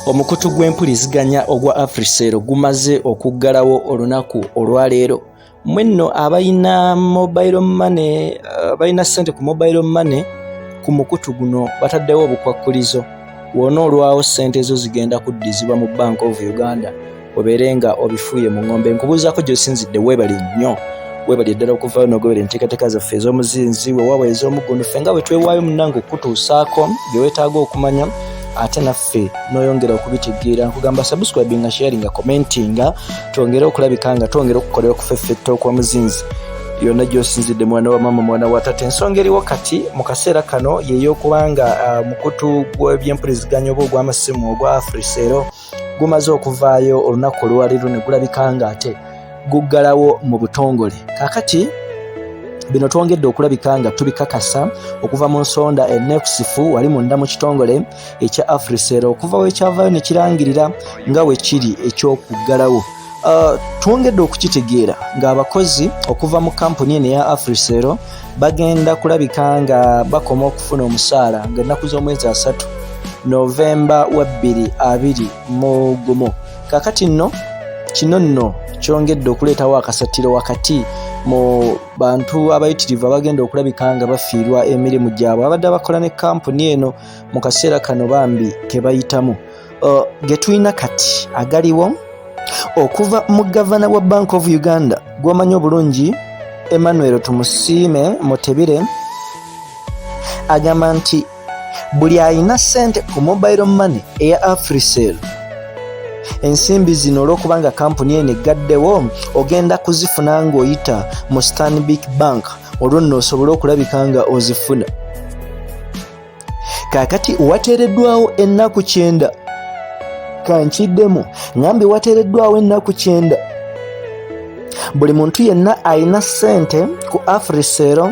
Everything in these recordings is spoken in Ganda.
Omukutu gw'empuliziganya ogwa Africell gumaze okuggalawo olunaku olwaleero. Mwenno abayina mobile money, abayina ssente ku mobile money ku mukutu guno bataddewo obukwakkulizo. Wona olwawo ssente ezo zigenda kuddizibwa mu Bank of Uganda obeerenga obifuuye mu ngombe. Nkubuuzaako gy'osinzidde weebale nnyo. Weebale ddala okuvaayo n'ogobera enteekateeka zaffe ez'omuzinzi weewaawo ez'omuggundu ffe nga bwe twewaayo munnange okutuusaako bye weetaaga okumanya ate naffe n'oyongera okubitegeera. Nkugamba subscribing, sharing, commenting, twongere okulabika nga twongera okukolera ku ffeffetta okw'omuzinzi. Yonna gy'osinzidde mwana wa mama mwana wa tate. Ensonga eriwo kati mu kaseera kano y'ey'okubanga mukutu gw'ebyempuliziganya oba ogw'amasimu ogwa Africell gumaze okuvaayo olunaku olwaleero ne gulabika nga ate guggalawo mu butongole. Kaakati bino twongedde okulabika nga tubikakasa okuva mu nsonda enneekusifu wali munda mu kitongole ekya Africell okuva wekyavaayo ne kirangirira nga we kiri eky'okuggalawo. Twongedde okukitegeera ng'abakozi okuva mu kampuni eno eya Africell bagenda kulabika nga bakoma okufuna omusaala ng'ennaku z'omwezi 3 Novemba wa 2021. Kaakati nno kino nno kyongedde okuleetawo akasatiro wakati mu bantu abayitirivu abagenda okulabika nga bafiirwa emirimu gyabwe abadde bakola ne kampuni eno mu kaseera kano bambi ke bayitamu. Ge tulina kati agaliwo okuva mu gavana wa Bank of Uganda gw'omanyi obulungi Emmanuel Mutebile agamba nti buli alina ssente ku mobile money eya Africell ensimbi zino olw'okubanga kampuni eno eggaddewo ogenda kuzifuna ng'oyita mu Stanbic Bank olwo nno osobole okulabika nga ozifuna. Kaakati wateereddwawo ennaku 9 kankiddemu ngambi wateereddwawo ennaku 9 buli muntu yenna alina ssente ku Africell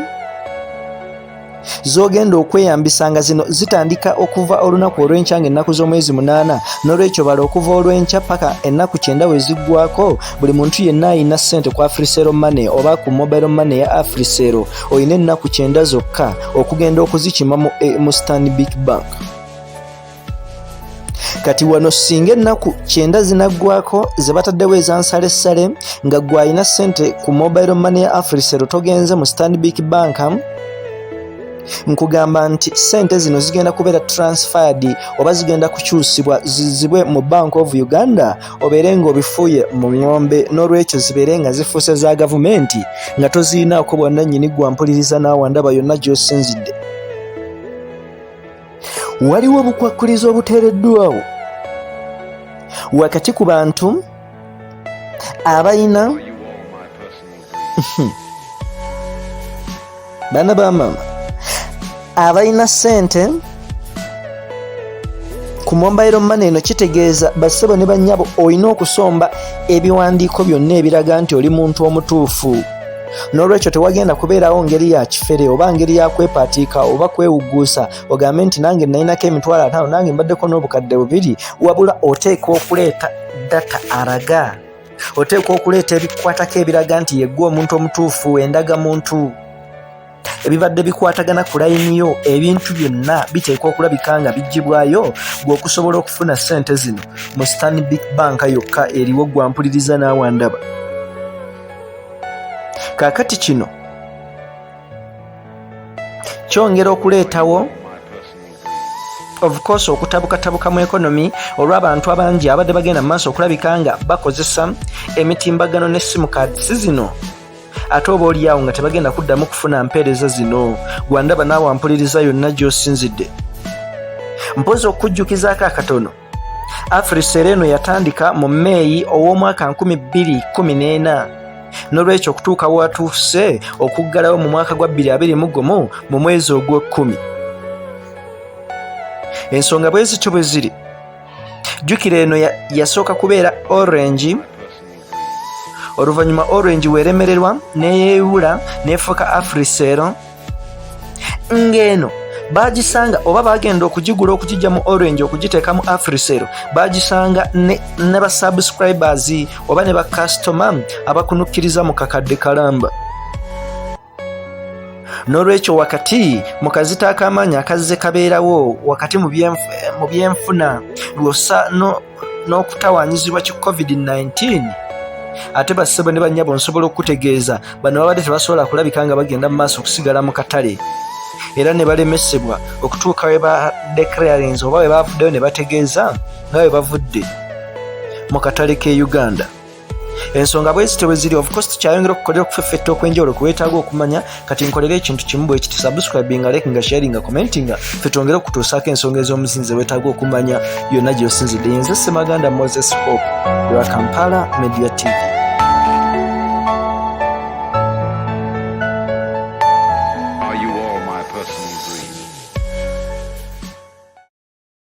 zogenda okweyambisa nga zino zitandika okuva olunaku olw'enkya ng'ennaku z'omwezi 8 n'olwekyo bala okuva olw'enkya paka ennaku 9 we ziggwako buli muntu yenna alina ssente ku Africell money oba ku mobile money ya Africell olina ennaku 9 zokka okugenda okuzikima mu Stanbic Bank. Kati wano singa ennaku 9 zinaggwako ze bataddewo ezansalessale nga gwe alina ssente ku mobile money ya Africell togenze mu Stanbic Bank, nkugamba nti ssente zino zigenda kubeera transferred oba zigenda kukyusibwa zizibwe mu Bank of Uganda obeere ng'obifuuye mu ngombe n'olwekyo zibeere nga zifuuse za gavumenti nga toziinaako bwannannyini gwampuliriza n'awandaba yonna gy'osinzidde. Waliwo obukwakkulizo obuteereddwawo wakati ku bantu abalina baana ba mama abalina ssente ku mobile money eno. Kitegeeza bassebo ne bannyabo olina okusomba ebiwandiiko byonna ebiraga nti oli muntu omutuufu n'olwekyo tewagenda kubeerawo ngeri ya kifere oba ngeri ya kwepaatiika oba kwewugguusa ogambe nti nange nalinako emitwalo 5 nange mbaddeko n'obukadde 2, wabula oteekwa okuleeta data araga, oteekwa okuleeta ebikwatako ebiraga nti yeggwa omuntu omutuufu, endagamuntu, ebibadde bikwatagana ku layini yo, ebintu byonna biteekwa okulabika nga bijjibwayo gwe okusobola okufuna ssente zino mu Stanbic Bank yokka eriwo gwampuliriza n'awandaba. Kaakati kino kyongera okuleetawo of course okutabukatabuka mu economy olw'abantu abangi abadde bagenda mu maaso okulabika nga bakozesa emitimbagano n'essimu cards zino ate oba oliawo nga tebagenda kuddamu kufuna mpeereza zino. Gwandaba naawe ampuliriza yonna gy'osinzidde. Mpozi okujjukizaako akatono, Africell eno yatandika mu May ow'omwaka 2014 n'olwekyo okutuuka watuuse okuggalawo mu mwaka gwa 2021 mu mwezi ogw'Okumi. Ensonga bwe zityo bwe ziri. Jjukira eno yasooka kubeera orange, oluvannyuma orange weeremererwa neyeewula neefuuka Africell ng'eno bagisanga oba bagenda okugigula okugijja mu orange okugiteeka mu Africell bagisanga ne ba subscribers oba ne ba customer abakunukkiriza mu kakadde kalamba. n'olwekyo wakati mu kazita ak'amaanyi akazze kabeerawo wakati mu byenfuna lwosa n'okutawaanyizibwa ki covid-19 ate bassebo ne bannyabo nsobola okutegeeza bano babadde tebasobola kulabika nga bagenda mu maaso okusigala mu katale era ne balemesebwa okutuuka we ba declarings oba we bavuddeyo ne bategeeza nga we bavudde mu katale k'e Uganda. Ensonga bwezi tewe ziri, of course tukyayongera okukolera okufeffetta okwenjawulo kuweetaaga okumanya kati nkolera ekintu kimu bwe kiti subscribinga, likinga, sharinga, commentinga ffe twongere okutuusaako ensonga ez'omuzinzi weetaaga okumanya yonna gy'osinzidde. Nze Ssemaganda Moses Hope lwa Kampala Media TV.